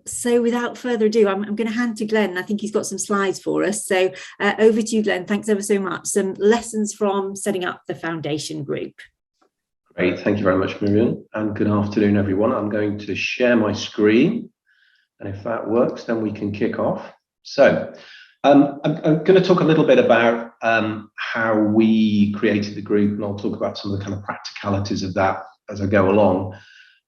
So without further ado, I'm going to hand to Glen. I think he's got some slides for us. So over to you, Glen. Thanks ever so much. Some lessons from setting up the foundation group. Great. Thank you very much, Miriam. And good afternoon, everyone. I'm going to share my screen. And if that works, then we can kick off. So I'm going to talk a little bit about how we created the group, and I'll talk about some of the kind of practicalities of that as I go along.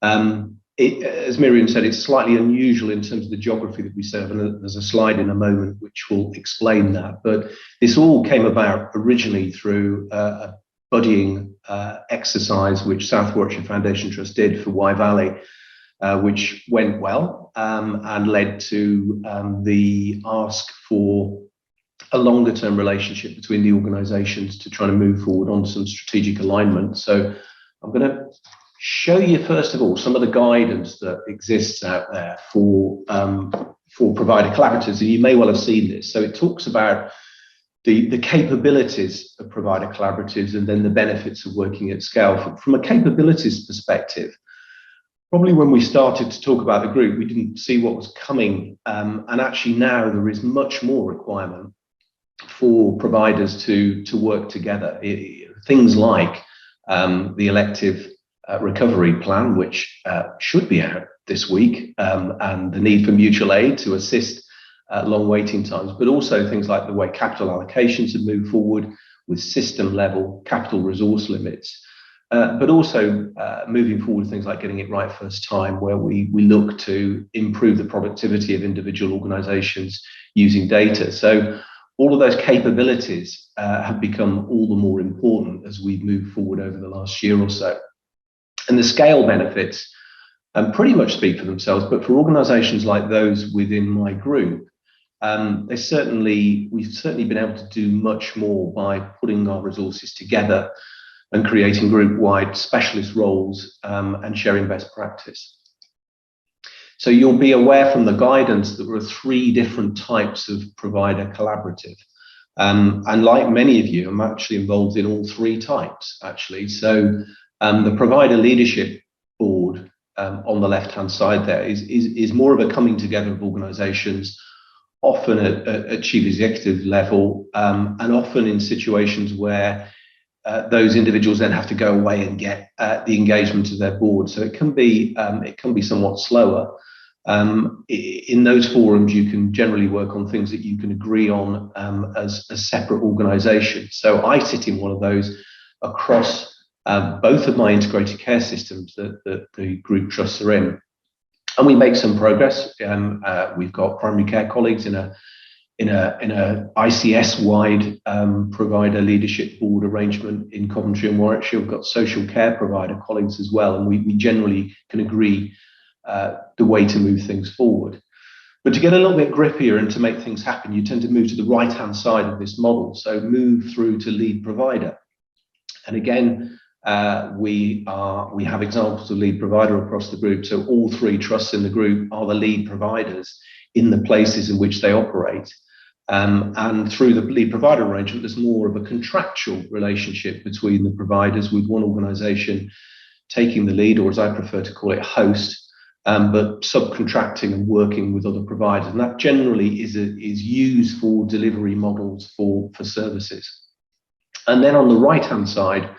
As Miriam said, it's slightly unusual in terms of the geography that we serve, and there's a slide in a moment which will explain that. But this all came about originally through a buddying exercise which South Warwickshire Foundation Trust did for Wye Valley, which went well and led to the ask for a longer term relationship between the organisations to try to move forward on some strategic alignment. So I'm going to show you first of all some of the guidance that exists out there for provider collaboratives, and you may well have seen this. So it talks about the capabilities of provider collaboratives and then the benefits of working at scale. From a capabilities perspective, probably when we started to talk about the group, we didn't see what was coming, and actually now there is much more requirement for providers to work together. Things like the elective recovery plan, which should be out this week, and the need for mutual aid to assist long waiting times, but also things like the way capital allocations have moved forward with system level capital resource limits, but also moving forward things like getting it right first time, where we look to improve the productivity of individual organisations using data. So all of those capabilities have become all the more important as we've moved forward over the last year or so. And the scale benefits pretty much speak for themselves, but for organisations like those within my group, we've certainly been able to do much more by putting our resources together and creating group-wide specialist roles and sharing best practice. So you'll be aware from the guidance that there are 3 different types of provider collaborative. And like many of you, I'm actually involved in all 3 types, actually. So the provider leadership board on the left-hand side there is more of a coming together of organisations, often at chief executive level, and often in situations where those individuals then have to go away and get the engagement of their board. So it can be somewhat slower. In those forums, you can generally work on things that you can agree on as separate organisations. So I sit in one of those across both of my integrated care systems that the group trusts are in, and we make some progress. We've got primary care colleagues in a ICS-wide provider leadership board arrangement in Coventry and Warwickshire. We've got social care provider colleagues as well, and we generally can agree the way to move things forward. But to get a little bit grippier and to make things happen, you tend to move to the right-hand side of this model. So move through to lead provider. And again, we have examples of lead provider across the group. So all 3 trusts in the group are the lead providers in the places in which they operate. And through the lead provider arrangement, there's more of a contractual relationship between the providers, with one organisation taking the lead, or as I prefer to call it, host, but subcontracting and working with other providers. And that generally is used for delivery models for services. And then on the right-hand side,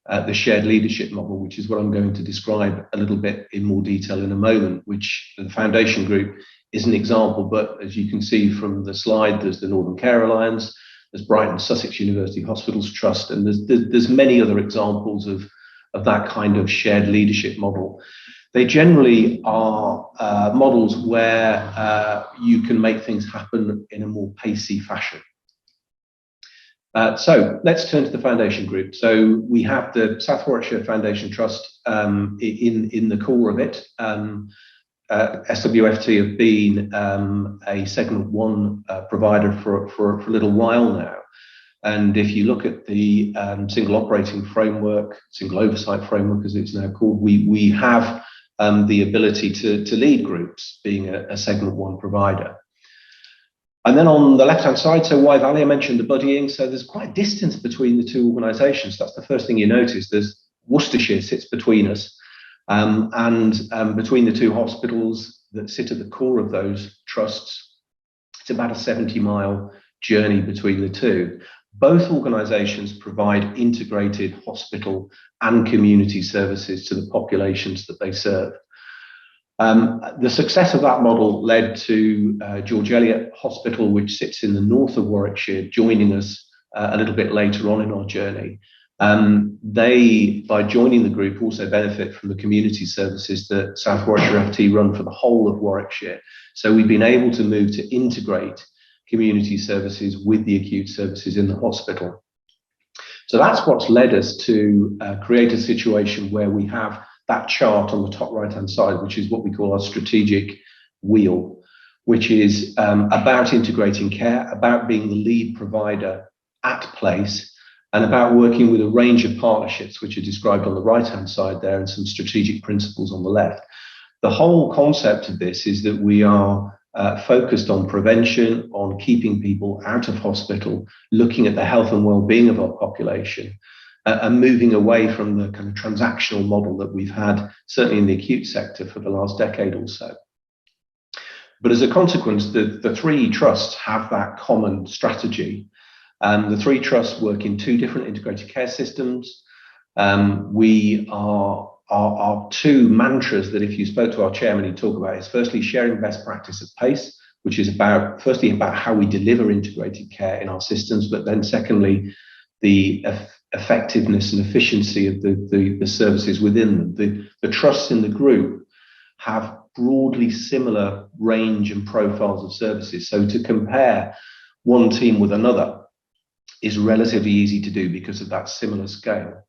the shared leadership model, which is what I'm going to describe a little bit in more detail in a moment, which the foundation group is an example. But as you can see from the slide, there's the Northern Care Alliance, there's Brighton Sussex University Hospitals Trust, and there's many other examples of that kind of shared leadership model. They generally are models where you can make things happen in a more pacey fashion. So let's turn to the foundation group. So we have the South Warwickshire Foundation Trust in the core of it. SWFT have been a segment 1 provider for a little while now. And if you look at the single operating framework, single oversight framework as it's now called, we have the ability to lead groups, being a segment 1 provider. And then on the left-hand side, so Wye Valley, I mentioned the buddying. So there's quite a distance between the 2 organisations. That's the first thing you notice. There's Worcestershire sits between us, and between the 2 hospitals, that sit at the core of those trusts. It's about a 70-mile journey between the two. Both organisations provide integrated hospital and community services to the populations that they serve. The success of that model led to George Eliot Hospital, which sits in the north of Warwickshire, joining us a little bit later on in our journey. They, by joining the group, also benefit from the community services that South Warwickshire FT run for the whole of Warwickshire. So we've been able to move to integrate community services with the acute services in the hospital. So that's what's led us to create a situation where we have that chart on the top right-hand side, which is what we call our strategic wheel, which is about integrating care, about being the lead provider at place, and about working with a range of partnerships, which are described on the right-hand side there, and some strategic principles on the left. The whole concept of this is that we are focused on prevention, on keeping people out of hospital, looking at the health and well-being of our population, and moving away from the kind of transactional model that we've had, certainly in the acute sector, for the last decade or so. But as a consequence, the three trusts have that common strategy. The three trusts work in two different integrated care systems. Our two mantras that, if you spoke to our chairman, he'd talk about, is firstly sharing best practice at pace, which is about how we deliver integrated care in our systems, but then secondly, the effectiveness and efficiency of the services within them. The trusts in the group have broadly similar range and profiles of services. So to compare one team with another is relatively easy to do because of that similar scale.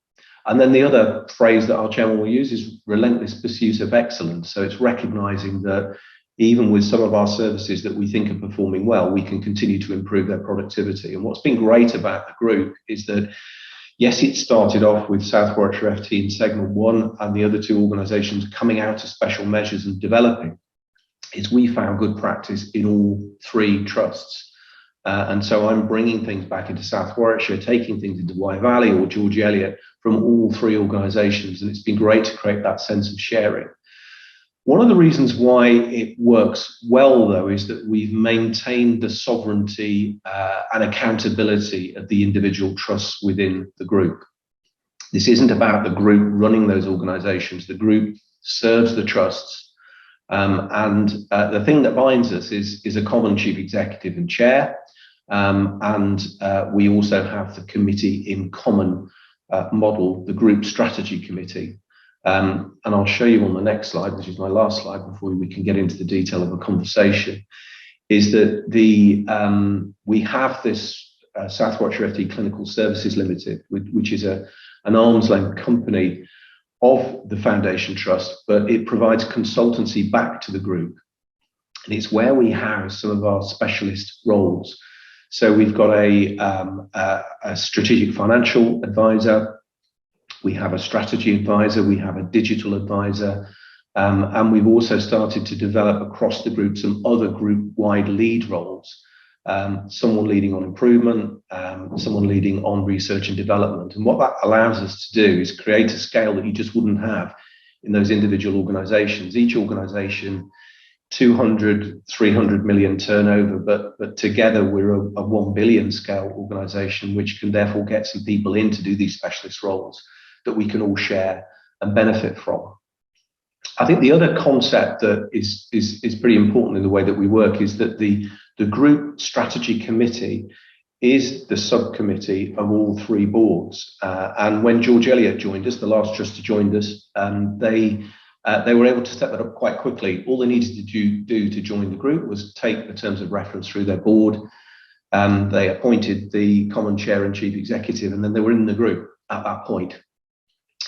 And then the other phrase that our chairman will use is relentless pursuit of excellence. So it's recognizing that even with some of our services that we think are performing well, we can continue to improve their productivity. And what's been great about the group is that, yes, it started off with South Warwickshire FT in segment 1 and the other two organisations coming out of special measures and developing, is we found good practice in all three trusts. And so I'm bringing things back into South Warwickshire, taking things into Wye Valley or George Eliot from all three organisations, and it's been great to create that sense of sharing. One of the reasons why it works well, though, is that we've maintained the sovereignty and accountability of the individual trusts within the group. This isn't about the group running those organisations. The group serves the trusts. And the thing that binds us is a common chief executive and chair. And we also have the committee in common model, the group strategy committee. And I'll show you on the next slide, which is my last slide before we can get into the detail of a conversation, is that we have this South Warwickshire FT Clinical Services Limited, which is an arm's length company of the Foundation Trust, but it provides consultancy back to the group. And it's where we house some of our specialist roles. So we've got a strategic financial advisor, we have a strategy advisor, we have a digital advisor, and we've also started to develop across the group some other group-wide lead roles. Someone leading on improvement, someone leading on research and development. And what that allows us to do is create a scale that you just wouldn't have in those individual organisations. Each organisation, 200, 300 million turnover, but together we're a 1 billion scale organisation, which can therefore get some people in to do these specialist roles that we can all share and benefit from. I think the other concept that is pretty important in the way that we work is that the group strategy committee is the subcommittee of all three boards. And when George Eliot joined us, the last trustee joined us, they were able to set that up quite quickly. All they needed to do to join the group was take the terms of reference through their board. They appointed the common chair and chief executive, and then they were in the group at that point.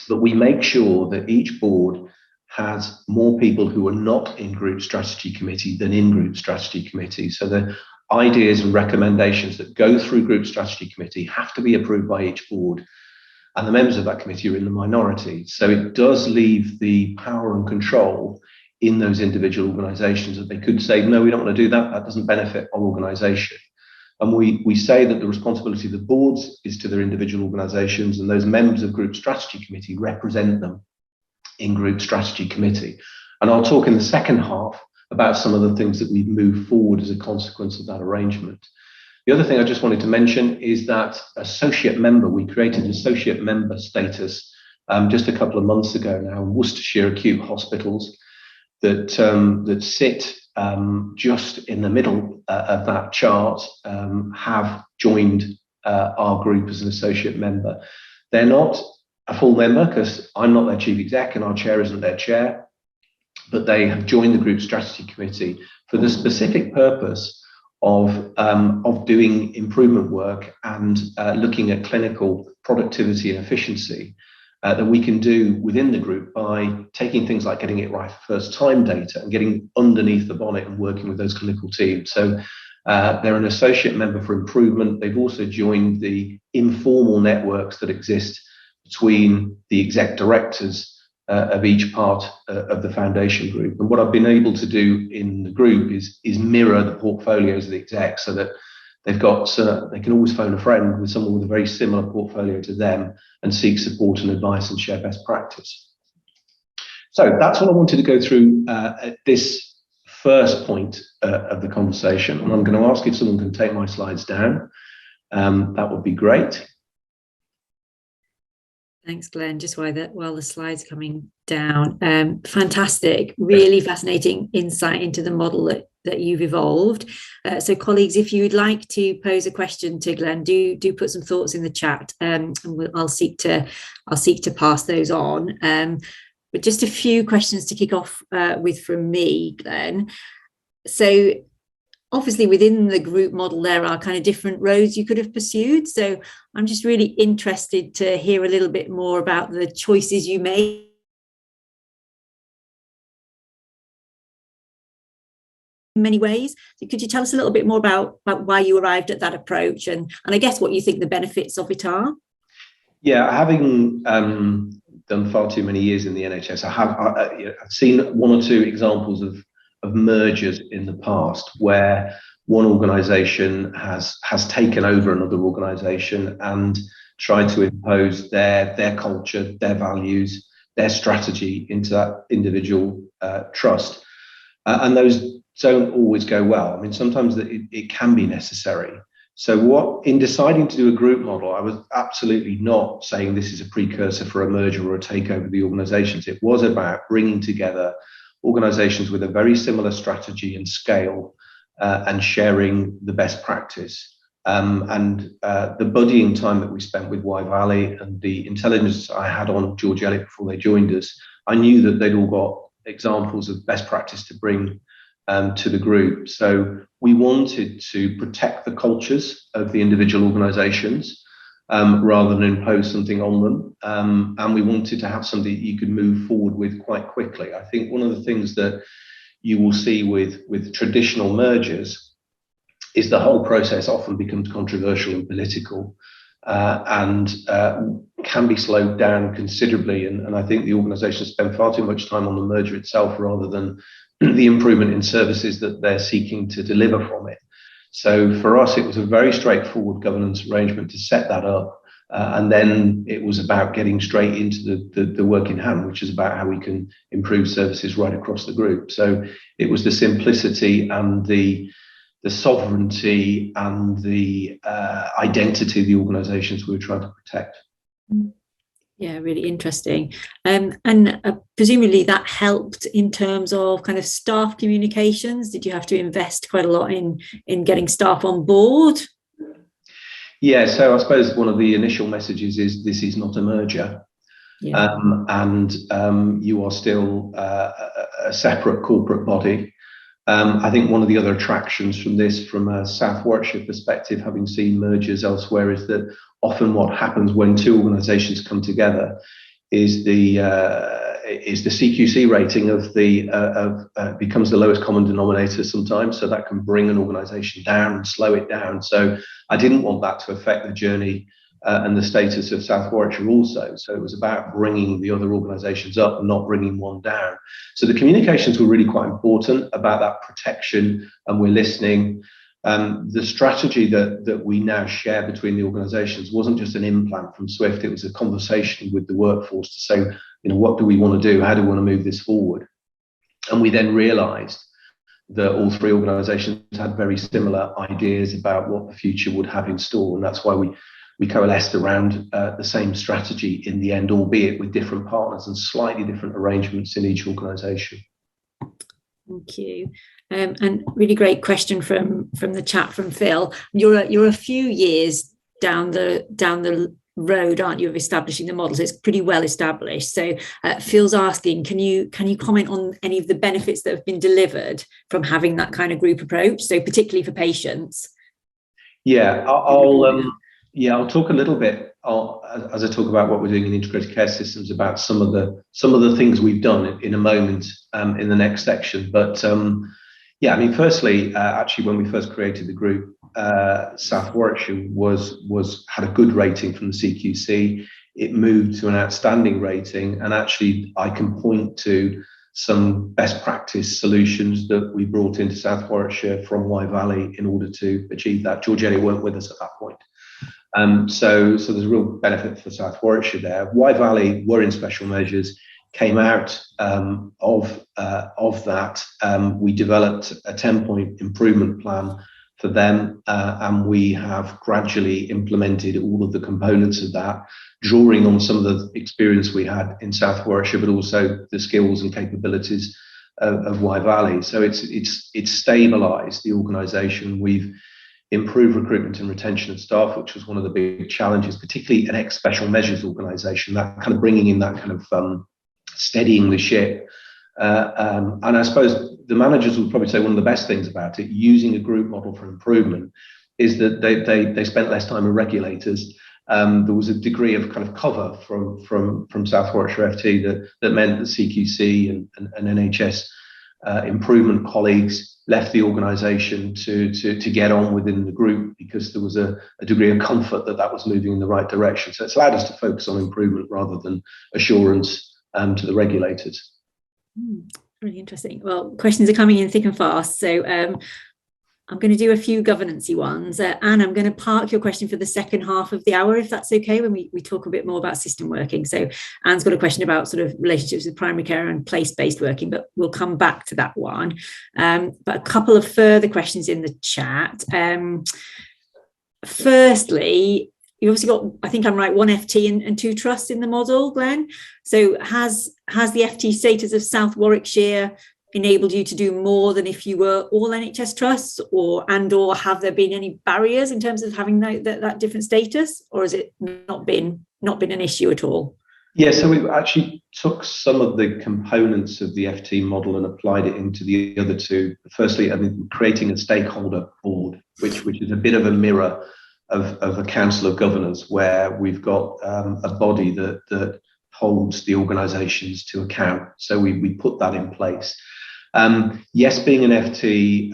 But we make sure that each board has more people who are not in group strategy committee than in group strategy committee. So the ideas and recommendations that go through group strategy committee have to be approved by each board, and the members of that committee are in the minority. So it does leave the power and control in those individual organisations, that they could say, no, we don't want to do that, that doesn't benefit our organisation. And we say that the responsibility of the boards is to their individual organisations, and those members of group strategy committee represent them in group strategy committee. And I'll talk in the second half about some of the things that we've moved forward as a consequence of that arrangement. The other thing I just wanted to mention is that associate member, we created associate member status just a couple of months ago now in Worcestershire acute hospitals that sit just in the middle of that chart, have joined our group as an associate member. They're not a full member because I'm not their chief exec and our chair isn't their chair, but they have joined the group strategy committee for the specific purpose of doing improvement work and looking at clinical productivity and efficiency that we can do within the group by taking things like getting it right first time data and getting underneath the bonnet and working with those clinical teams. So they're an associate member for improvement. They've also joined the informal networks that exist between the exec directors of each part of the foundation group. And what I've been able to do in the group is mirror the portfolios of the execs so that they've got, they can always phone a friend with someone with a very similar portfolio to them and seek support and advice and share best practice. So that's what I wanted to go through at this first point of the conversation. And I'm going to ask if someone can take my slides down. That would be great. Thanks, Glenn. Just while the slides are coming down, fantastic, really fascinating insight into the model that you've evolved. So, colleagues, if you would like to pose a question to Glenn, do put some thoughts in the chat, and I'll seek to pass those on. But just a few questions to kick off with from me, Glenn. So, obviously, within the group model, there are kind of different roads you could have pursued. So I'm just really interested to hear a little bit more about the choices you made. In many ways. So could you tell us a little bit more about why you arrived at that approach and I guess what you think the benefits of it are? Yeah, having done far too many years in the NHS, I've seen one or two examples of mergers in the past where one organisation has taken over another organisation and tried to impose their culture, their values, their strategy into that individual trust. And those don't always go well. I mean, sometimes it can be necessary. So in deciding to do a group model, I was absolutely not saying this is a precursor for a merger or a takeover of the organisations. It was about bringing together organisations with a very similar strategy and scale and sharing the best practice. The buddying time that we spent with Y Valley and the intelligence I had on George Eliot before they joined us, I knew that they'd all got examples of best practice to bring to the group. So we wanted to protect the cultures of the individual organisations rather than impose something on them. And we wanted to have something that you could move forward with quite quickly. I think one of the things that you will see with traditional mergers is the whole process often becomes controversial and political and can be slowed down considerably. And I think the organisation spend far too much time on the merger itself rather than the improvement in services that they're seeking to deliver from it. So for us, it was a very straightforward governance arrangement to set that up. And then it was about getting straight into the work in hand, which is about how we can improve services right across the group. So it was the simplicity and the sovereignty and the identity of the organisations we were trying to protect. Yeah, really interesting. And presumably that helped in terms of kind of staff communications. Did you have to invest quite a lot in getting staff on board? Yeah, so I suppose one of the initial messages is this is not a merger. Yeah. You are still a separate corporate body. I think one of the other attractions from this, from a South Warwickshire perspective, having seen mergers elsewhere, is that often what happens when two organisations come together is the CQC rating becomes the lowest common denominator sometimes. So that can bring an organisation down and slow it down. So I didn't want that to affect the journey and the status of South Warwickshire also. So it was about bringing the other organisations up and not bringing one down. So the communications were really quite important about that protection, and we're listening. The strategy that we now share between the organisations wasn't just an implant from SWFT, it was a conversation with the workforce to say, what do we want to do? How do we want to move this forward? And we then realised that all three organisations had very similar ideas about what the future would have in store, and that's why we coalesced around the same strategy in the end, albeit with different partners and slightly different arrangements in each organisation. Thank you. And really great question from the chat from Phil. You're a few years down the road, aren't you, of establishing the models? It's pretty well established. So Phil's asking, can you comment on any of the benefits that have been delivered from having that kind of group approach? So particularly for patients. Yeah, I'll talk a little bit as I talk about what we're doing in integrated care systems about some of the things we've done in a moment in the next section. But yeah, I mean, firstly, actually, when we first created the group, South Warwickshire had a good rating from the CQC. It moved to an outstanding rating, and actually, I can point to some best practice solutions that we brought into South Warwickshire from Wye Valley in order to achieve that. George Eliot weren't with us at that point. So there's a real benefit for South Warwickshire there. Wye Valley were in special measures, came out of that. We developed a 10-point improvement plan for them, and we have gradually implemented all of the components of that, drawing on some of the experience we had in South Warwickshire, but also the skills and capabilities of Wye Valley. So it's stabilised the organisation. We've improved recruitment and retention of staff, which was one of the big challenges, particularly an ex-special measures organisation, that kind of bringing in that kind of steadying the ship. And I suppose the managers would probably say one of the best things about it, using a group model for improvement, is that they spent less time with regulators. There was a degree of kind of cover from South Warwickshire FT that meant that CQC and NHS improvement colleagues left the organisation to get on within the group, because there was a degree of comfort that was moving in the right direction. So it's allowed us to focus on improvement rather than assurance to the regulators. Really interesting. Well, questions are coming in thick and fast. So I'm going to do a few governance-y ones. Anne, I'm going to park your question for the second half of the hour, if that's okay, when we talk a bit more about system working. So Anne's got a question about sort of relationships with primary care and place-based working, but we'll come back to that one. But a couple of further questions in the chat. Firstly, you obviously got, I think I'm right, one FT and two trusts in the model, Glen. So has the FT status of South Warwickshire enabled you to do more than if you were all NHS trusts, or have there been any barriers in terms of having that different status, or has it not been an issue at all? Yeah, so we actually took some of the components of the FT model and applied it into the other two. Firstly, I mean, creating a stakeholder board, which is a bit of a mirror of a council of governors, where we've got a body that holds the organisations to account. So we put that in place. Yes, being an FT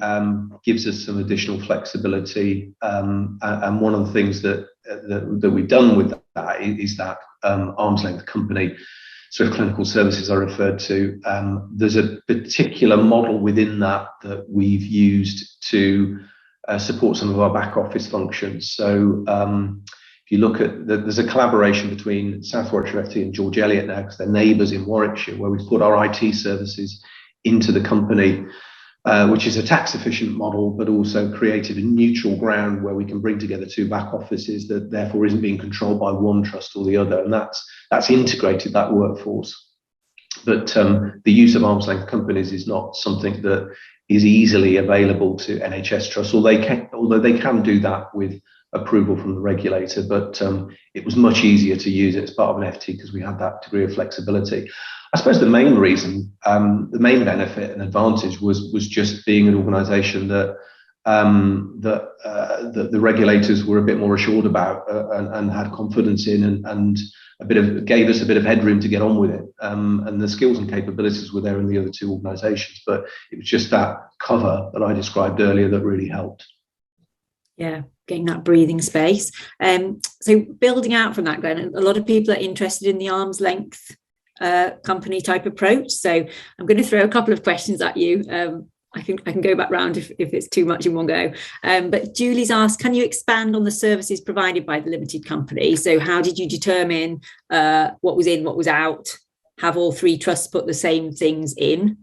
gives us some additional flexibility, and one of the things that we've done with that is that arm's length company, sort of clinical services I referred to. There's a particular model within that we've used to support some of our back office functions. So if you look at there's a collaboration between South Warwickshire FT and George Eliot now, because they're neighbours in Warwickshire, where we've put our IT services into the company, which is a tax efficient model, but also created a neutral ground where we can bring together two back offices that therefore isn't being controlled by one trust or the other. And that's integrated that workforce. But the use of arm's length companies is not something that is easily available to NHS trusts, although they can do that with approval from the regulator. But it was much easier to use it as part of an FT because we had that degree of flexibility. I suppose the main reason, the main benefit and advantage was just being an organisation that the regulators were a bit more assured about and had confidence in, and gave us a bit of headroom to get on with it. And the skills and capabilities were there in the other two organisations, but it was just that cover that I described earlier that really helped. Yeah, getting that breathing space. So building out from that, Glen, a lot of people are interested in the arm's length company type approach. So I'm going to throw a couple of questions at you. I can go back round if it's too much in one go. But Julie's asked, can you expand on the services provided by the limited company? So how did you determine what was in, what was out? Have all three trusts put the same things in?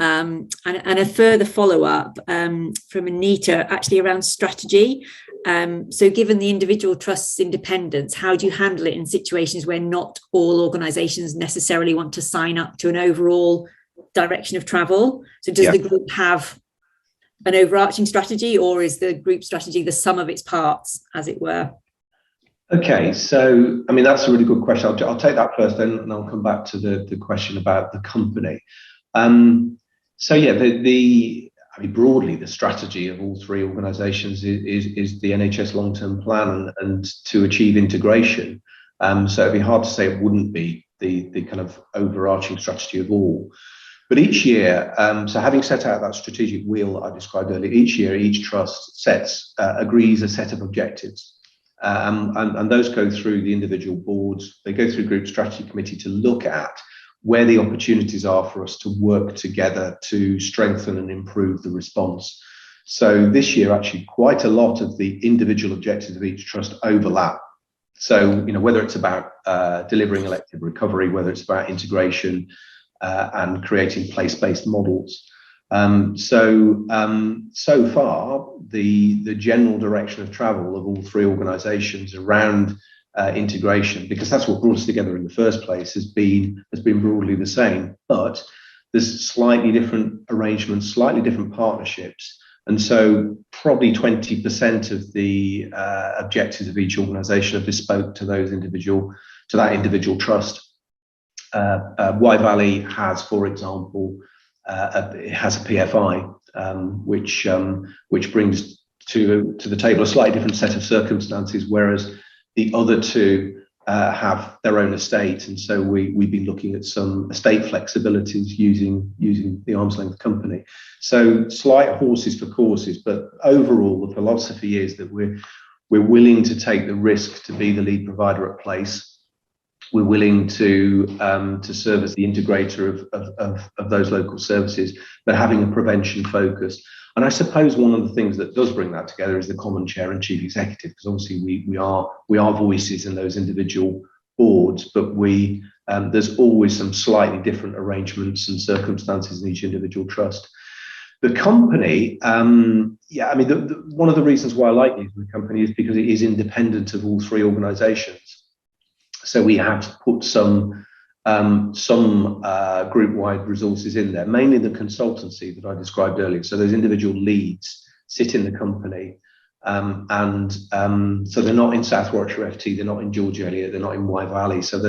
And a further follow-up from Anita, actually around strategy. So given the individual trust's independence, how do you handle it in situations where not all organisations necessarily want to sign up to an overall direction of travel? So does the group have an overarching strategy, or is the group strategy the sum of its parts, as it were? Okay, so I mean, that's a really good question. I'll take that first, then, and I'll come back to the question about the company. So yeah, I mean, broadly, the strategy of all three organisations is the NHS long-term plan and to achieve integration. So it'd be hard to say it wouldn't be the kind of overarching strategy of all. But each year, so having set out that strategic wheel I described earlier, each year, each trust agrees a set of objectives. And those go through the individual boards. They go through Group Strategy Committee to look at where the opportunities are for us to work together to strengthen and improve the response. So this year, actually, quite a lot of the individual objectives of each trust overlap. So, you know, whether it's about delivering elective recovery, whether it's about integration and creating place-based models. So far, the general direction of travel of all three organisations around integration, because that's what brought us together in the first place, has been broadly the same, but there's slightly different arrangements, slightly different partnerships. And so probably 20% of the objectives of each organisation are bespoke to that individual trust. Wye Valley has, for example, it has a PFI, which brings to the table a slightly different set of circumstances, whereas the other two have their own estate, and so we've been looking at some estate flexibilities using the arm's length company. So slight horses for courses, but overall the philosophy is that we're willing to take the risk to be the lead provider at place. We're willing to serve as the integrator of those local services, but having a prevention focus. And I suppose one of the things that does bring that together is the common chair and chief executive, because obviously we are voices in those individual boards, but there's always some slightly different arrangements and circumstances in each individual trust. The company, I mean, one of the reasons why I like using the company is because it is independent of all three organisations. So we have to put some group-wide resources in there, mainly the consultancy that I described earlier. So those individual leads sit in the company, and so they're not in South Warwickshire FT, they're not in George Eliot, they're not in Wye Valley. So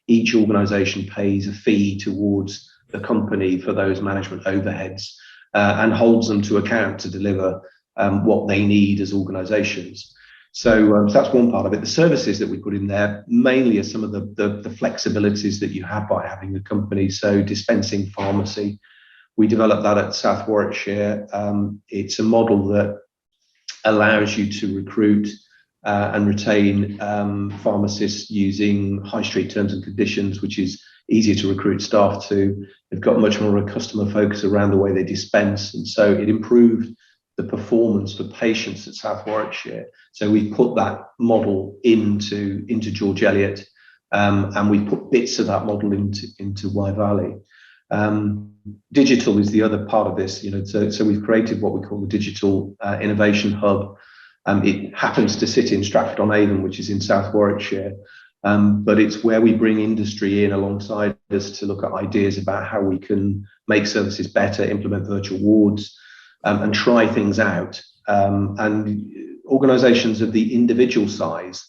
each organisation pays a fee towards the company for those management overheads and holds them to account to deliver what they need as organisations. So that's one part of it. The services that we put in there mainly are some of the flexibilities that you have by having a company. So dispensing pharmacy, we developed that at South Warwickshire. It's a model that allows you to recruit and retain pharmacists using high street terms and conditions, which is easier to recruit staff to. They've got much more of a customer focus around the way they dispense, and so it improved the performance for patients at South Warwickshire. So we put that model into George Eliot, and we put bits of that model into Wye Valley. Digital is the other part of this, you know. So we've created what we call the Digital Innovation Hub. It happens to sit in Stratford-on-Avon, which is in South Warwickshire, but it's where we bring industry in alongside us to look at ideas about how we can make services better, implement virtual wards, and try things out. And organisations of the individual size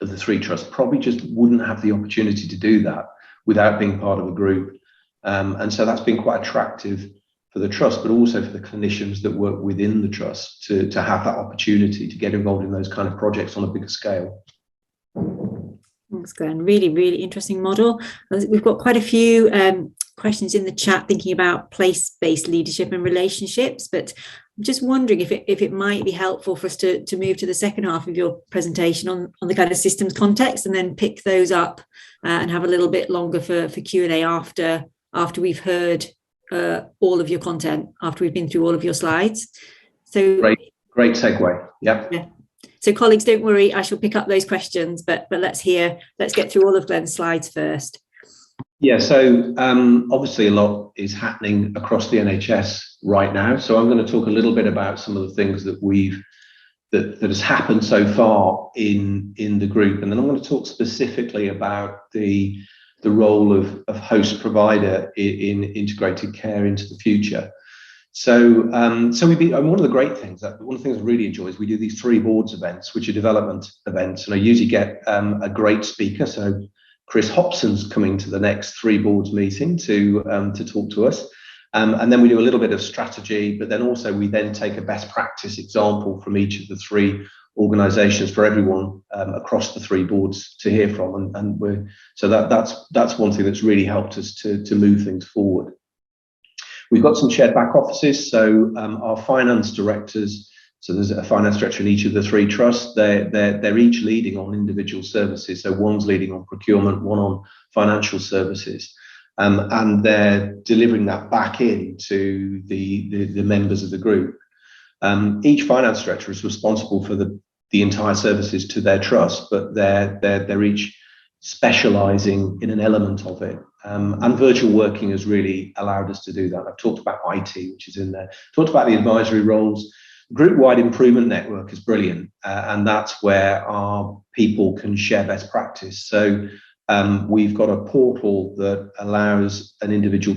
of the three trusts probably just wouldn't have the opportunity to do that without being part of a group. And so that's been quite attractive for the trust, but also for the clinicians that work within the trust to have that opportunity to get involved in those kind of projects on a bigger scale. Thanks, Glen. Really, really interesting model. We've got quite a few questions in the chat thinking about place-based leadership and relationships, but I'm just wondering if it might be helpful for us to move to the second half of your presentation on the kind of systems context, and then pick those up and have a little bit longer for Q&A after we've heard all of your content, after we've been through all of your slides. So great segue. Yeah. So colleagues, don't worry, I shall pick up those questions, but let's get through all of Glen's slides first. Yeah, so obviously a lot is happening across the NHS right now. So I'm going to talk a little bit about some of the things that that has happened so far in the group, and then I'm going to talk specifically about the role of host provider in integrated care into the future. So, one of the great things one of the things I really enjoy is we do these 3 boards events, which are development events, and I usually get a great speaker. So, Chris Hobson's coming to the next 3 boards meeting to talk to us, and then we do a little bit of strategy, but then also we then take a best practice example from each of the 3 organisations for everyone across the 3 boards to hear from, and that's one thing that's really helped us to move things forward. We've got some shared back offices, so our finance directors, so there's a finance director in each of the 3 trusts, they're each leading on individual services. So one's leading on procurement, one on financial services, and they're delivering that back in to the members of the group. Each finance director is responsible for the entire services to their trust, but they're each specialising in an element of it. And virtual working has really allowed us to do that. I've talked about IT, which is in there. Talked about the advisory roles. Group-wide improvement network is brilliant, and that's where our people can share best practice. So we've got a portal that allows an individual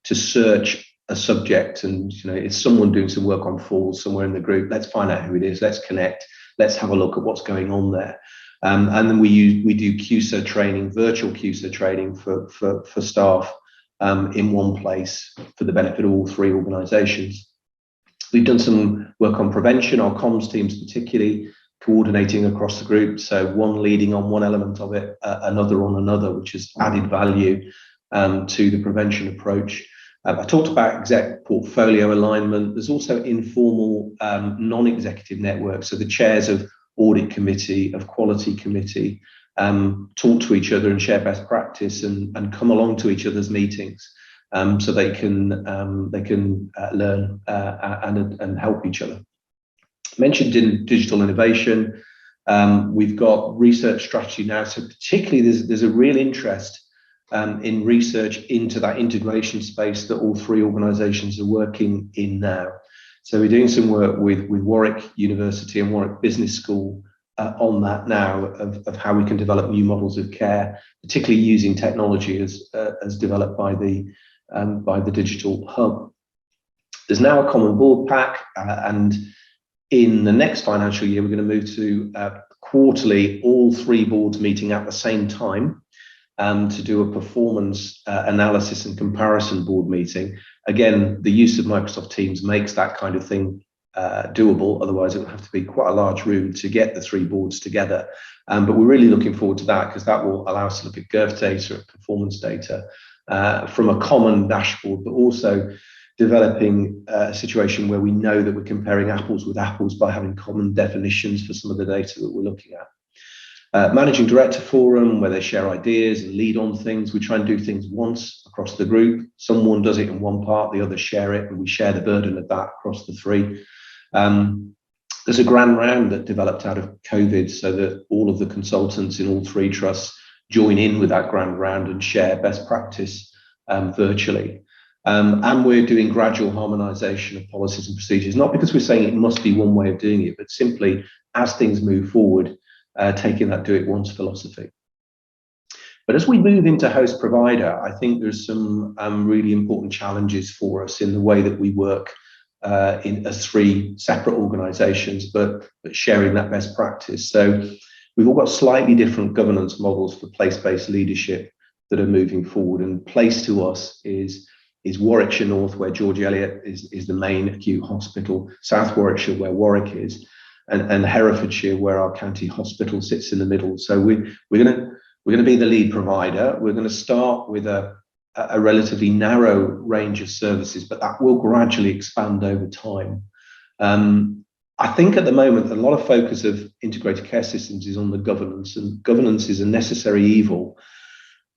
to search a subject, and it's someone doing some work on falls somewhere in the group. Let's find out who it is. Let's connect. Let's have a look at what's going on there. And then we do QSA training, virtual QSA training for staff in one place for the benefit of all 3 organisations. We've done some work on prevention, our comms teams particularly coordinating across the group. So one leading on one element of it, another on another, which has added value to the prevention approach. I talked about exec portfolio alignment. There's also informal non-executive networks. So the chairs of audit committee, of quality committee, talk to each other and share best practice and come along to each other's meetings, so they can learn and help each other. Mentioned in digital innovation, we've got research strategy now. So particularly there's a real interest in research into that integration space that all 3 organisations are working in now. So we're doing some work with Warwick University and Warwick Business School on that now of how we can develop new models of care, particularly using technology as developed by the digital hub. There's now a common board pack, and in the next financial year, we're going to move to quarterly, all 3 boards meeting at the same time to do a performance analysis and comparison board meeting. Again, the use of Microsoft Teams makes that kind of thing doable. Otherwise, it would have to be quite a large room to get the 3 boards together. But we're really looking forward to that, because that will allow us to look at GIRF data, at performance data from a common dashboard, but also developing a situation where we know that we're comparing apples with apples by having common definitions for some of the data that we're looking at. Managing Director Forum, where they share ideas and lead on things. We try and do things once across the group. Someone does it in one part, the others share it, and we share the burden of that across the 3. There's a grand round that developed out of COVID, so that all of the consultants in all 3 trusts join in with that grand round and share best practice virtually. And we're doing gradual harmonisation of policies and procedures, not because we're saying it must be one way of doing it, but simply as things move forward, taking that do it once philosophy. But as we move into host provider, I think there's some really important challenges for us in the way that we work as 3 separate organisations, but sharing that best practice. So we've all got slightly different governance models for place-based leadership that are moving forward. And place to us is Warwickshire North, where George Eliot is the main acute hospital, South Warwickshire, where Warwick is, and Herefordshire, where our county hospital sits in the middle. So we're going to be the lead provider. We're going to start with a relatively narrow range of services, but that will gradually expand over time. I think at the moment, a lot of focus of integrated care systems is on the governance, and governance is a necessary evil,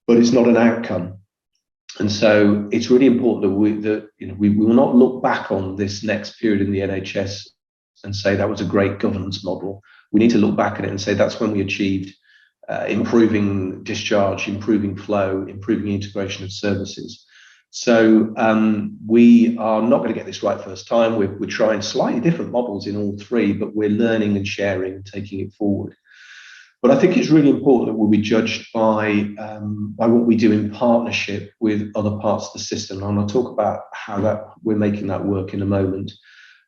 but it's not an outcome. And so it's really important that we will not look back on this next period in the NHS and say that was a great governance model. We need to look back at it and say that's when we achieved improving discharge, improving flow, improving integration of services. So we are not going to get this right first time. We're trying slightly different models in all three, but we're learning and sharing and taking it forward. But I think it's really important that we'll be judged by what we do in partnership with other parts of the system. And I'll talk about how we're making that work in a moment.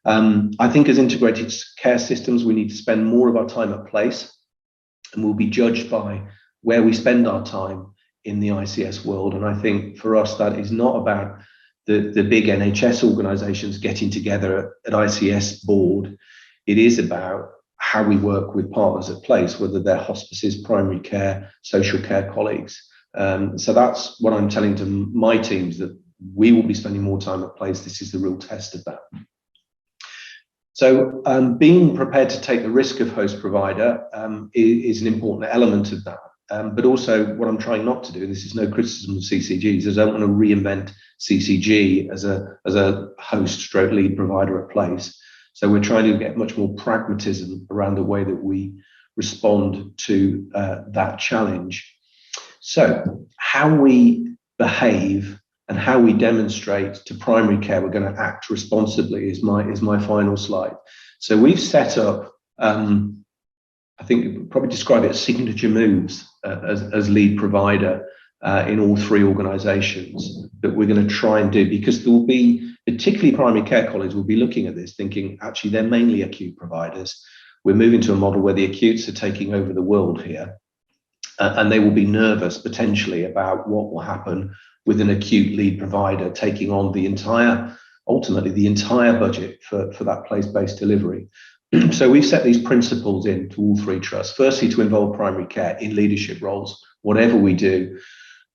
I think as integrated care systems, we need to spend more of our time at place, and we'll be judged by where we spend our time in the ICS world. And I think for us, that is not about the big NHS organisations getting together at ICS board. It is about how we work with partners at place, whether they're hospices, primary care, social care colleagues. So that's what I'm telling to my teams, that we will be spending more time at place. This is the real test of that. So being prepared to take the risk of host provider is an important element of that. But also what I'm trying not to do, and this is no criticism of CCGs, is I don't want to reinvent CCG as a host / lead provider at place. So we're trying to get much more pragmatism around the way that we respond to that challenge. So how we behave and how we demonstrate to primary care we're going to act responsibly is my final slide. So we've set up, I think you probably describe it as signature moves as lead provider in all three organisations that we're going to try and do, because there will be, particularly primary care colleagues, will be looking at this thinking, actually, they're mainly acute providers. We're moving to a model where the acutes are taking over the world here, and they will be nervous potentially about what will happen with an acute lead provider taking on ultimately the entire budget for that place-based delivery. So we've set these principles into all three trusts. Firstly, to involve primary care in leadership roles, whatever we do,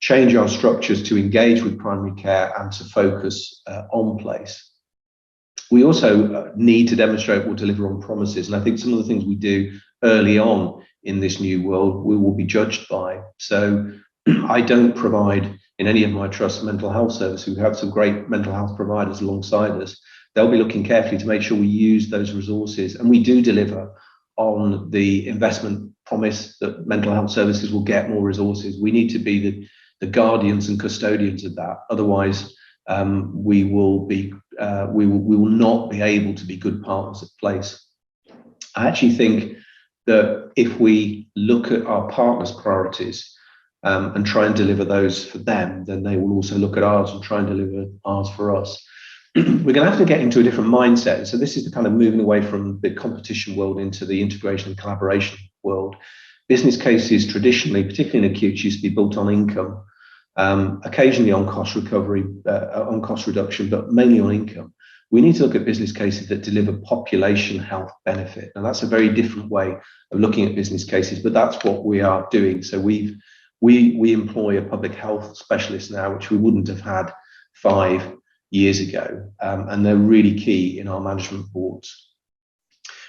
change our structures to engage with primary care and to focus on place. We also need to demonstrate we'll deliver on promises. And I think some of the things we do early on in this new world, we will be judged by. So I don't provide in any of my trusts mental health services. We have some great mental health providers alongside us. They'll be looking carefully to make sure we use those resources, and we do deliver on the investment promise that mental health services will get more resources. We need to be the guardians and custodians of that. Otherwise, we will not be able to be good partners at place. I actually think that if we look at our partners' priorities and try and deliver those for them, then they will also look at ours and try and deliver ours for us. We're going to have to get into a different mindset. So this is the kind of moving away from the competition world into the integration and collaboration world. Business cases traditionally, particularly in acute, used to be built on income, occasionally on cost recovery, on cost reduction, but mainly on income. We need to look at business cases that deliver population health benefit. And that's a very different way of looking at business cases, but that's what we are doing. So we employ a public health specialist now, which we wouldn't have had 5 years ago, and they're really key in our management boards.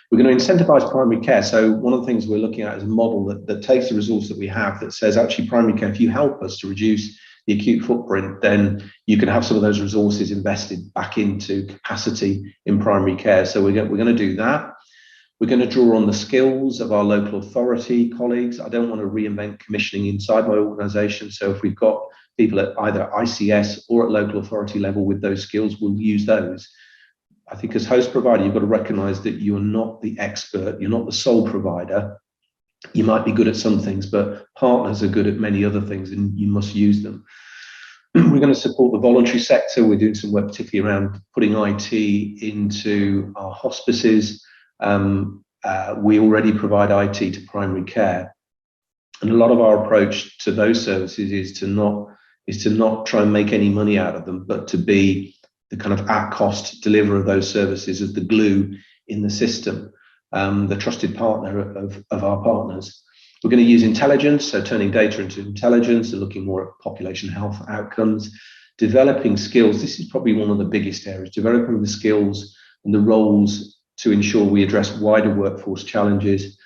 We're going to incentivize primary care. So one of the things we're looking at is a model that takes the resource that we have that says, actually, primary care, if you help us to reduce the acute footprint, then you can have some of those resources invested back into capacity in primary care. So we're going to do that. We're going to draw on the skills of our local authority colleagues. I don't want to reinvent commissioning inside my organisation. So if we've got people at either ICS or at local authority level with those skills, we'll use those. I think as host provider, you've got to recognise that you're not the expert, you're not the sole provider. You might be good at some things, but partners are good at many other things, and you must use them. We're going to support the voluntary sector. We're doing some work particularly around putting IT into our hospices. We already provide IT to primary care. And a lot of our approach to those services is to not try and make any money out of them, but to be the kind of at-cost deliverer of those services as the glue in the system, the trusted partner of our partners. We're going to use intelligence, so turning data into intelligence and looking more at population health outcomes, developing skills. This is probably one of the biggest areas, developing the skills and the roles to ensure we address wider workforce challenges,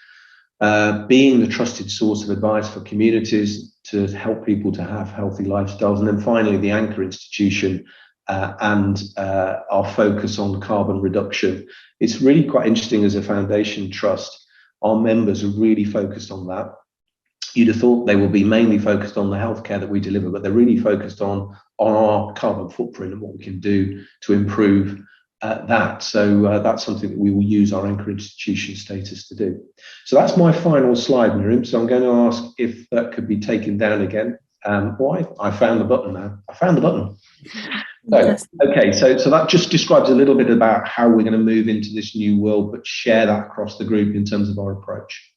being the trusted source of advice for communities to help people to have healthy lifestyles. And then finally, the anchor institution and our focus on carbon reduction. It's really quite interesting as a foundation trust. Our members are really focused on that. you'd have thought they will be mainly focused on the healthcare that we deliver, but they're really focused on our carbon footprint and what we can do to improve that. So that's something that we will use our anchor institution status to do. So that's my final slide, Miriam. So I'm going to ask if that could be taken down again. I found the button now. I found the button. So, okay, so that just describes a little bit about how we're going to move into this new world, but share that across the group in terms of our approach.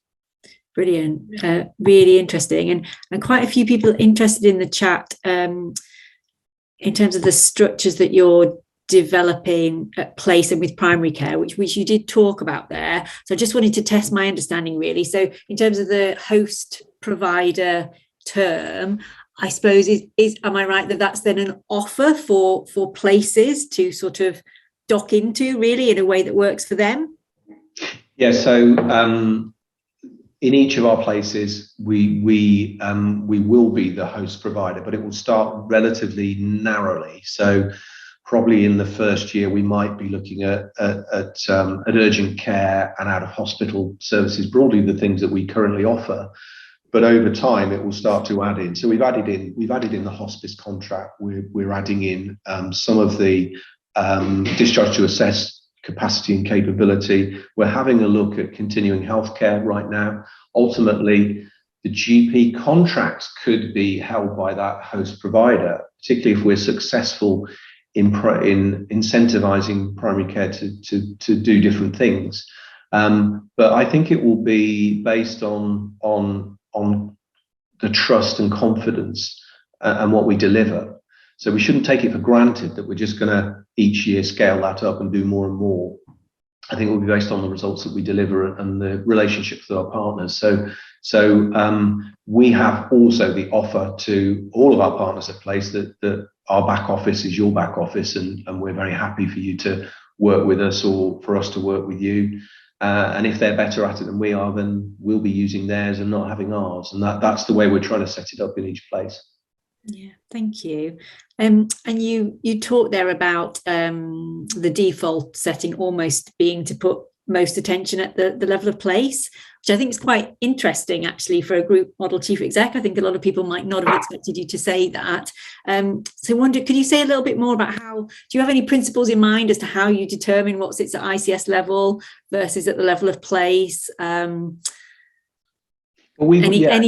Brilliant, really interesting, and quite a few people interested in the chat in terms of the structures that you're developing at place and with primary care, which you did talk about there. So I just wanted to test my understanding really. So in terms of the host provider term, I suppose is am I right that that's then an offer for places to sort of dock into really in a way that works for them? Yeah, so in each of our places, we will be the host provider, but it will start relatively narrowly. So probably in the first year, we might be looking at urgent care and out of hospital services, broadly the things that we currently offer. But over time, it will start to add in. So we've added in the hospice contract. We're adding in some of the discharge to assess capacity and capability. We're having a look at continuing healthcare right now. Ultimately, the GP contracts could be held by that host provider, particularly if we're successful in incentivizing primary care to do different things. But I think it will be based on the trust and confidence and what we deliver. So we shouldn't take it for granted that we're just going to each year scale that up and do more and more. I think it will be based on the results that we deliver and the relationships with our partners. So we have also the offer to all of our partners at place that our back office is your back office, and we're very happy for you to work with us or for us to work with you. And if they're better at it than we are, then we'll be using theirs and not having ours. And that's the way we're trying to set it up in each place. Yeah, thank you. And you talked there about the default setting almost being to put most attention at the level of place, which I think is quite interesting actually for a group model chief exec. I think a lot of people might not have expected you to say that. So I wonder, could you say a little bit more about do you have any principles in mind as to how you determine what sits at ICS level versus at the level of place? Any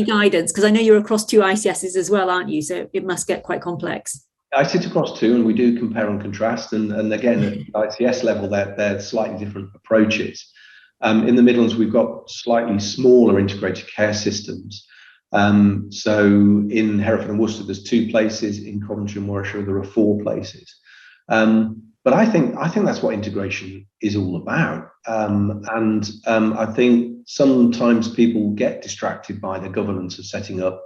guidance? Because I know you're across 2 ICSs as well, aren't you? So it must get quite complex. I sit across 2, and we do compare and contrast. And again, at the ICS level, they're slightly different approaches. In the Midlands, we've got slightly smaller integrated care systems. So in Hereford and Worcester, there's 2 places. In Coventry and Warwickshire, there are 4 places. But I think that's what integration is all about. I think sometimes people get distracted by the governance of setting up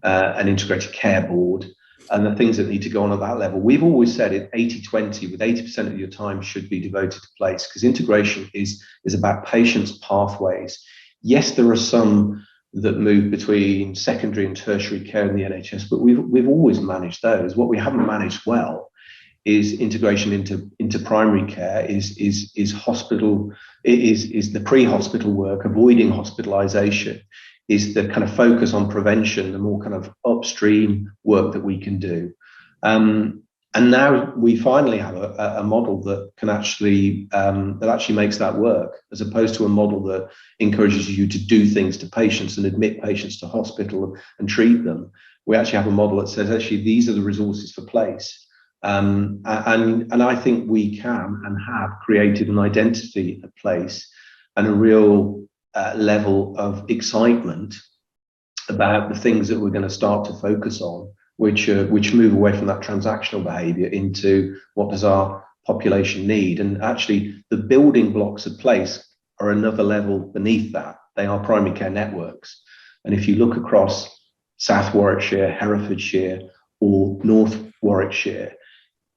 an integrated care board and the things that need to go on at that level. We've always said it 80-20, with 80% of your time should be devoted to place, because integration is about patients' pathways. Yes, there are some that move between secondary and tertiary care in the NHS, but we've always managed those. What we haven't managed well is integration into primary care, is hospital, is the pre-hospital work, avoiding hospitalization, is the kind of focus on prevention, the more kind of upstream work that we can do. And now we finally have a model that can actually makes that work, as opposed to a model that encourages you to do things to patients and admit patients to hospital and treat them. We actually have a model that says, actually, these are the resources for place. And I think we can and have created an identity at place and a real level of excitement about the things that we're going to start to focus on, which move away from that transactional behaviour into what does our population need. And actually, the building blocks of place are another level beneath that. They are primary care networks. And if you look across South Warwickshire, Herefordshire, or North Warwickshire,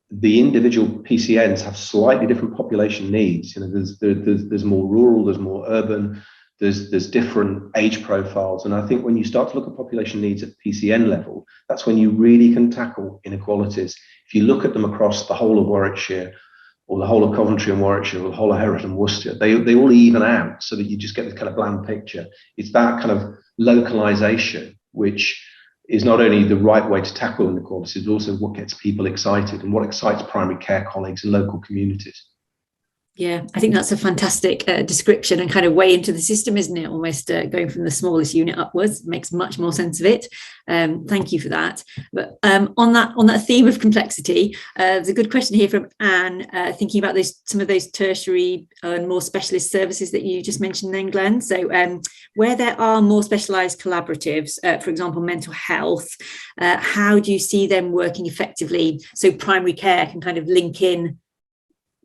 the individual PCNs have slightly different population needs. You know, there's more rural, there's more urban, there's different age profiles. And I think when you start to look at population needs at PCN level, that's when you really can tackle inequalities. If you look at them across the whole of Warwickshire, or the whole of Coventry and Warwickshire, or the whole of Hereford and Worcester, they all even out so that you just get this kind of bland picture. It's that kind of localization which is not only the right way to tackle inequalities, but also what gets people excited and what excites primary care colleagues and local communities. Yeah, I think that's a fantastic description and kind of way into the system, isn't it? Almost going from the smallest unit upwards makes much more sense of it. Thank you for that. But on that theme of complexity, there's a good question here from Anne, thinking about some of those tertiary and more specialist services that you just mentioned then, Glen. So where there are more specialised collaboratives, for example, mental health, how do you see them working effectively so primary care can kind of link in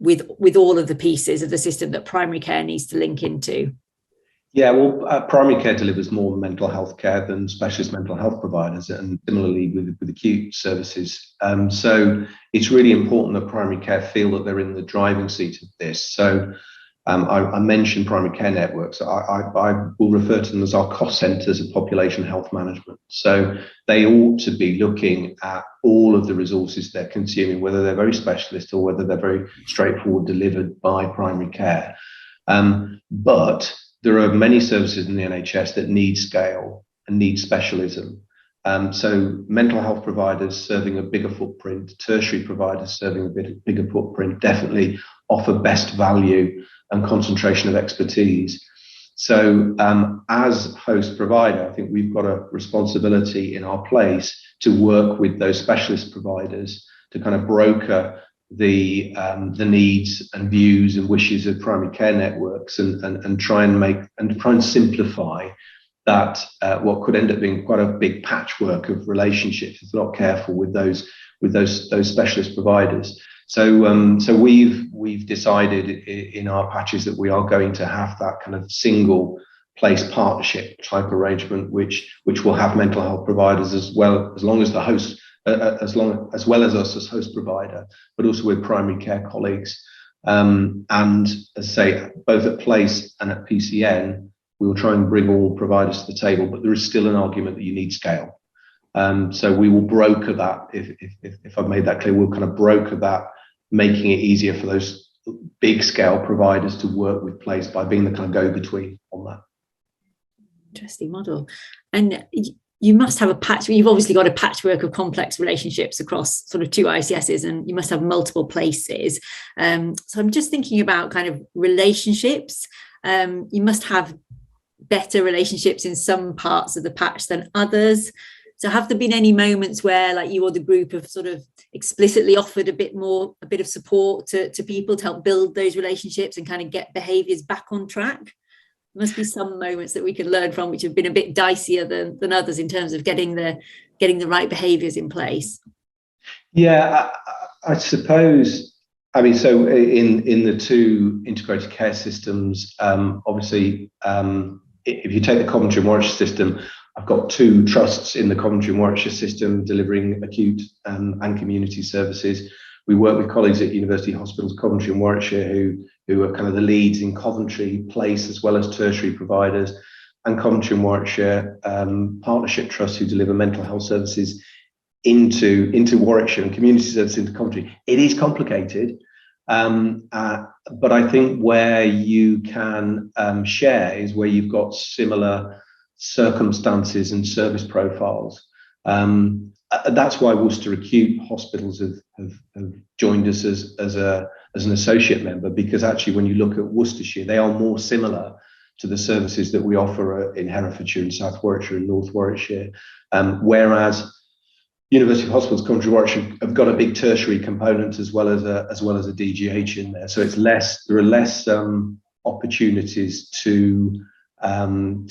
with all of the pieces of the system that primary care needs to link into? Yeah, well, primary care delivers more mental health care than specialist mental health providers, and similarly with acute services. So it's really important that primary care feel that they're in the driving seat of this. So I mentioned primary care networks. I will refer to them as our cost centres of population health management. So they ought to be looking at all of the resources they're consuming, whether they're very specialist or whether they're very straightforward delivered by primary care. But there are many services in the NHS that need scale and need specialism. So mental health providers serving a bigger footprint, tertiary providers serving a bit bigger footprint definitely offer best value and concentration of expertise. So as host provider, I think we've got a responsibility in our place to work with those specialist providers to kind of broker the needs and views and wishes of primary care networks and try and simplify that what could end up being quite a big patchwork of relationships if they're not careful with those specialist providers. So we've decided in our patches that we are going to have that kind of single place partnership type arrangement, which will have mental health providers as well as the host, as well as us as host provider, but also with primary care colleagues. And as I say, both at place and at PCN, we will try and bring all providers to the table, but there is still an argument that you need scale. So we will broker that. If I've made that clear, we'll kind of broker that, making it easier for those big scale providers to work with place by being the kind of go-between on that. Interesting model. And you must have you've obviously got a patchwork of complex relationships across sort of two ICSs, and you must have multiple places. So I'm just thinking about kind of relationships. You must have better relationships in some parts of the patch than others. So have there been any moments where like you or the group have sort of explicitly offered a bit of support to people to help build those relationships and kind of get behaviours back on track? There must be some moments that we can learn from which have been a bit dicier than others in terms of getting the right behaviours in place. Yeah, I suppose. I mean, so in the two integrated care systems, obviously, if you take the Coventry and Warwickshire system, I've got two trusts in the Coventry and Warwickshire system delivering acute and community services. We work with colleagues at University Hospitals Coventry and Warwickshire who are kind of the leads in Coventry place as well as tertiary providers, and Coventry and Warwickshire partnership trusts who deliver mental health services into Warwickshire and community services into Coventry. It is complicated, but I think where you can share is where you've got similar circumstances and service profiles. That's why Worcester Acute Hospitals have joined us as an associate member, because actually when you look at Worcestershire, they are more similar to the services that we offer in Herefordshire and South Warwickshire and North Warwickshire, whereas University Hospitals Coventry Warwickshire have got a big tertiary component as well as a DGH in there. So there are less opportunities to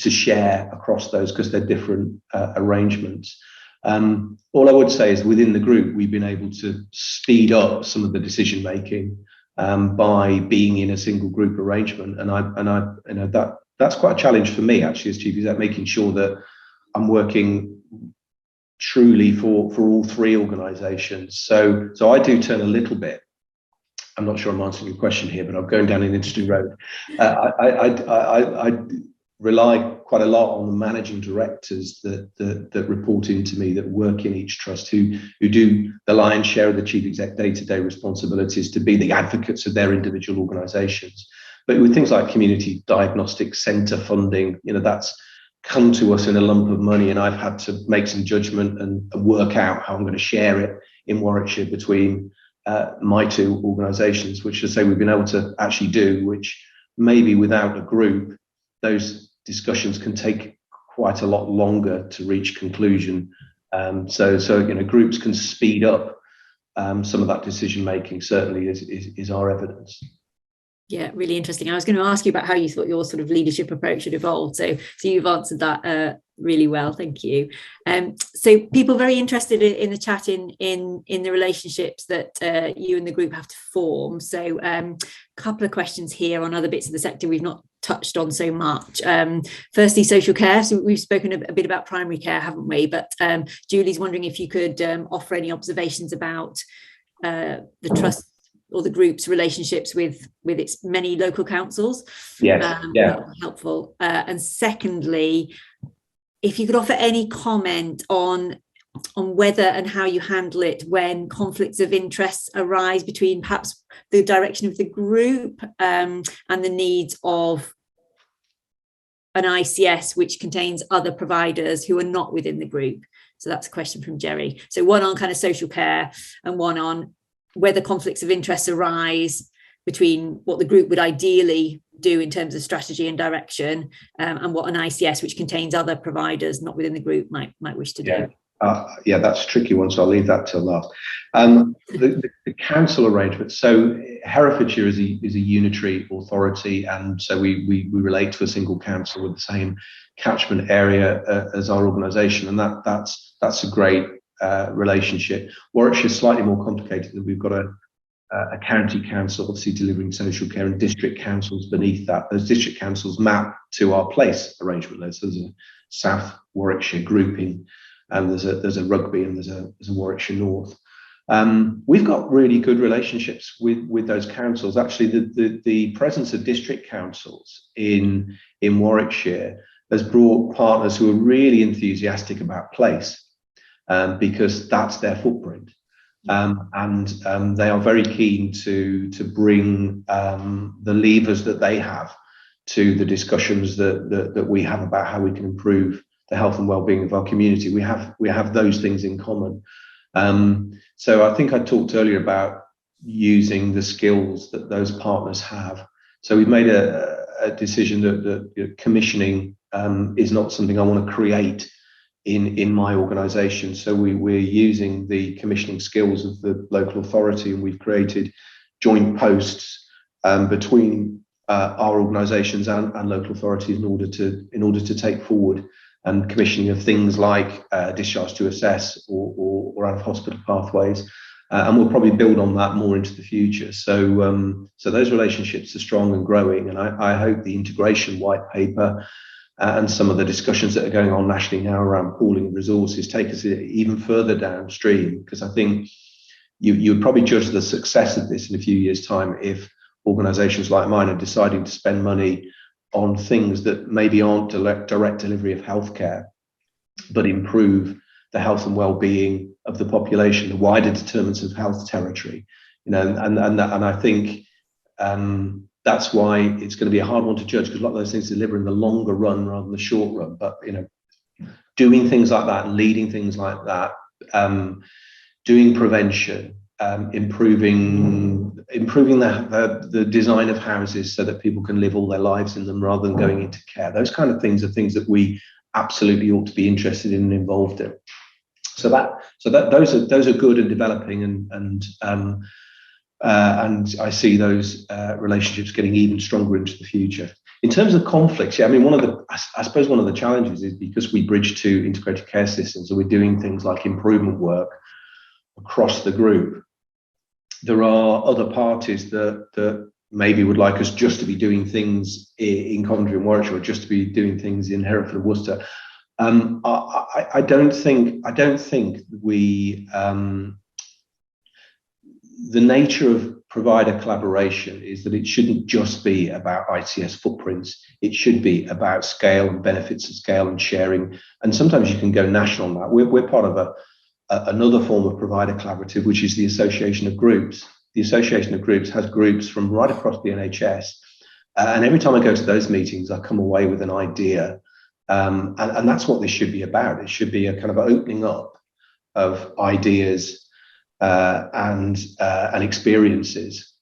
share across those because they're different arrangements. All I would say is within the group, we've been able to speed up some of the decision making by being in a single group arrangement, and that's quite a challenge for me actually as chief exec, making sure that I'm working truly for all three organisations. So I do turn a little bit. I'm not sure I'm answering your question here, but I'm going down an interesting road. I rely quite a lot on the managing directors that report into me, that work in each trust, who do the lion's share of the chief exec day-to-day responsibilities to be the advocates of their individual organisations. But with things like community diagnostic centre funding, that's come to us in a lump of money, and I've had to make some judgment and work out how I'm going to share it in Warwickshire between my two organisations, which, as I say, we've been able to actually do, which maybe without a group, those discussions can take quite a lot longer to reach conclusion. So groups can speed up some of that decision making. Certainly is our evidence. Yeah, really interesting. I was going to ask you about how you thought your sort of leadership approach had evolved. So you've answered that really well. Thank you. So people very interested in the chat in the relationships that you and the group have to form. So a couple of questions here on other bits of the sector we've not touched on so much. Firstly, social care. So we've spoken a bit about primary care, haven't we? But Julie's wondering if you could offer any observations about the trust or the group's relationships with its many local councils. Yes, that would be helpful. And secondly, if you could offer any comment on whether and how you handle it when conflicts of interest arise between perhaps the direction of the group and the needs of an ICS which contains other providers who are not within the group. So that's a question from Jerry. So one on kind of social care and one on whether conflicts of interest arise between what the group would ideally do in terms of strategy and direction and what an ICS which contains other providers not within the group might wish to do. That's a tricky one, so I'll leave that till last. The council arrangement. So Herefordshire is a unitary authority, and so we relate to a single council with the same catchment area as our organisation, and that's a great relationship. Warwickshire is slightly more complicated. We've got a county council obviously delivering social care and district councils beneath that. Those district councils map to our place arrangement. So there's a South Warwickshire grouping, and there's a Rugby, and there's a Warwickshire North. We've got really good relationships with those councils. Actually, the presence of district councils in Warwickshire has brought partners who are really enthusiastic about place. Because that's their footprint, and they are very keen to bring the levers that they have to the discussions that we have about how we can improve the health and well-being of our community. We have those things in common. So I think I talked earlier about using the skills that those partners have. So we've made a decision that commissioning is not something I want to create in my organisation. So we're using the commissioning skills of the local authority, and we've created joint posts between our organisations and local authorities in order to take forward commissioning of things like discharge to assess or out of hospital pathways, and we'll probably build on that more into the future. So those relationships are strong and growing, and I hope the integration white paper and some of the discussions that are going on nationally now around pooling resources take us even further downstream, because I think you would probably judge the success of this in a few years' time if organisations like mine are deciding to spend money on things that maybe aren't direct delivery of healthcare, but improve the health and well-being of the population, the wider determinants of health territory. And I think that's why it's going to be a hard one to judge, because a lot of those things deliver in the longer run rather than the short run. But doing things like that, leading things like that, doing prevention, improving the design of houses so that people can live all their lives in them rather than going into care. Those kind of things are things that we absolutely ought to be interested in and involved in. So those are good and developing, and I see those relationships getting even stronger into the future. In terms of conflicts, I mean, I suppose one of the challenges is because we bridge to integrated care systems and we're doing things like improvement work across the group, there are other parties that maybe would like us just to be doing things in Coventry and Warwickshire, or just to be doing things in Hereford and Worcester. I don't think we the nature of provider collaboration is that it shouldn't just be about ICS footprints. It should be about scale and benefits of scale and sharing. And sometimes you can go national on that. We're part of another form of provider collaborative, which is the Association of Groups. The Association of Groups has groups from right across the NHS. And every time I go to those meetings, I come away with an idea. And that's what this should be about. It should be a kind of opening up of ideas and experiences,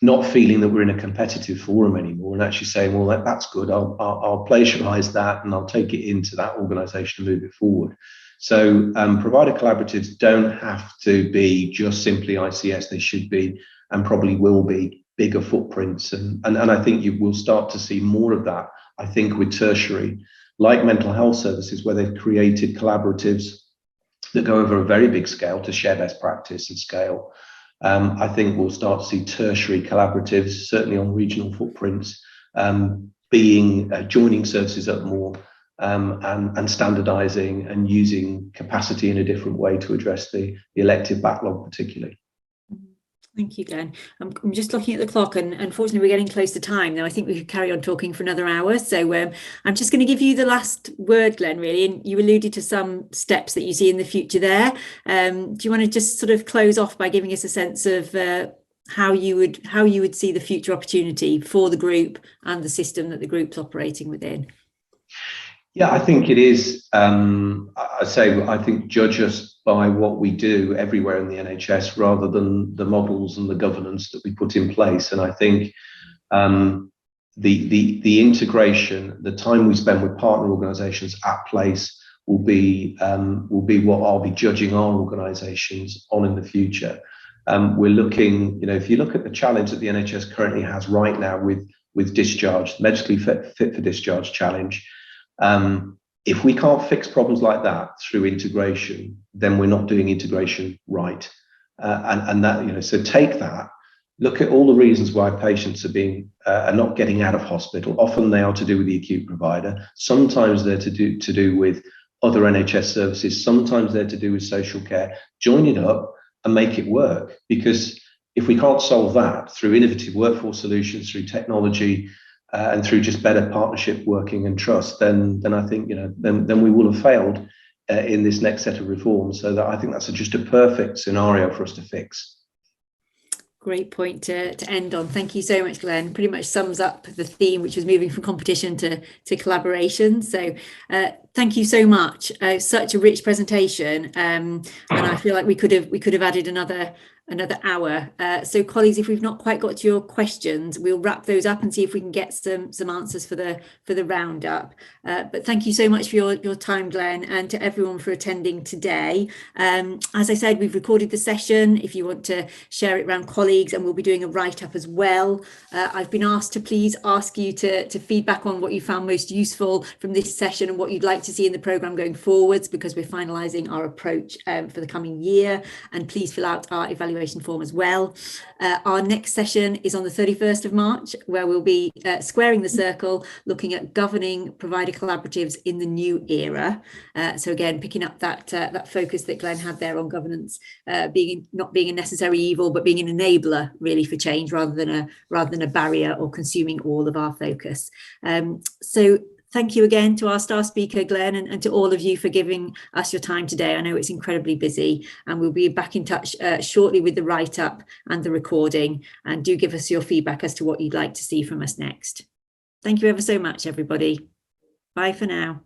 not feeling that we're in a competitive forum anymore, and actually saying, well, that's good. I'll plagiarize that and I'll take it into that organisation and move it forward. So provider collaboratives don't have to be just simply ICS. They should be, and probably will be, bigger footprints. And I think you will start to see more of that, I think, with tertiary, like mental health services, where they've created collaboratives that go over a very big scale to share best practice and scale. I think we'll start to see tertiary collaboratives, certainly on regional footprints, joining services up more and standardising and using capacity in a different way to address the elective backlog particularly. Thank you, Glen. I'm just looking at the clock, and unfortunately we're getting close to time now. I think we could carry on talking for another hour. So I'm just going to give you the last word, Glen, really. And you alluded to some steps that you see in the future there. Do you want to just sort of close off by giving us a sense of how you would see the future opportunity for the group and the system that the group's operating within? Yeah, I think it is. I think judge us by what we do everywhere in the NHS rather than the models and the governance that we put in place. And I think the integration, the time we spend with partner organisations at place will be what I'll be judging our organisations on in the future. We're looking, if you look at the challenge that the NHS currently has right now with discharge, medically fit for discharge challenge. If we can't fix problems like that through integration, then we're not doing integration right. And that, so take that, look at all the reasons why patients are not getting out of hospital. Often they are to do with the acute provider. Sometimes they're to do with other NHS services. Sometimes they're to do with social care. Join it up and make it work. Because if we can't solve that through innovative workforce solutions, through technology, and through just better partnership working and trust, then I think then we will have failed in this next set of reforms. So that I think that's just a perfect scenario for us to fix. Great point to end on. Thank you so much, Glen. Pretty much sums up the theme, which was moving from competition to collaboration. So thank you so much. Such a rich presentation, and I feel like we could have added another hour. So colleagues, if we've not quite got to your questions, we'll wrap those up and see if we can get some answers for the roundup. But thank you so much for your time, Glen, and to everyone for attending today. As I said, we've recorded the session if you want to share it around colleagues, and we'll be doing a write-up as well. I've been asked to please ask you to feedback on what you found most useful from this session and what you'd like to see in the programme going forwards, because we're finalising our approach for the coming year. And please fill out our evaluation form as well. Our next session is on the 31st of March, where we'll be squaring the circle, looking at governing provider collaboratives in the new era. So again, picking up that focus that Glen had there on governance, not being a necessary evil, but being an enabler really for change rather than a barrier or consuming all of our focus. So thank you again to our star speaker, Glen, and to all of you for giving us your time today. I know it's incredibly busy, and we'll be back in touch shortly with the write-up and the recording. And do give us your feedback as to what you'd like to see from us next. Thank you ever so much, everybody. Bye for now.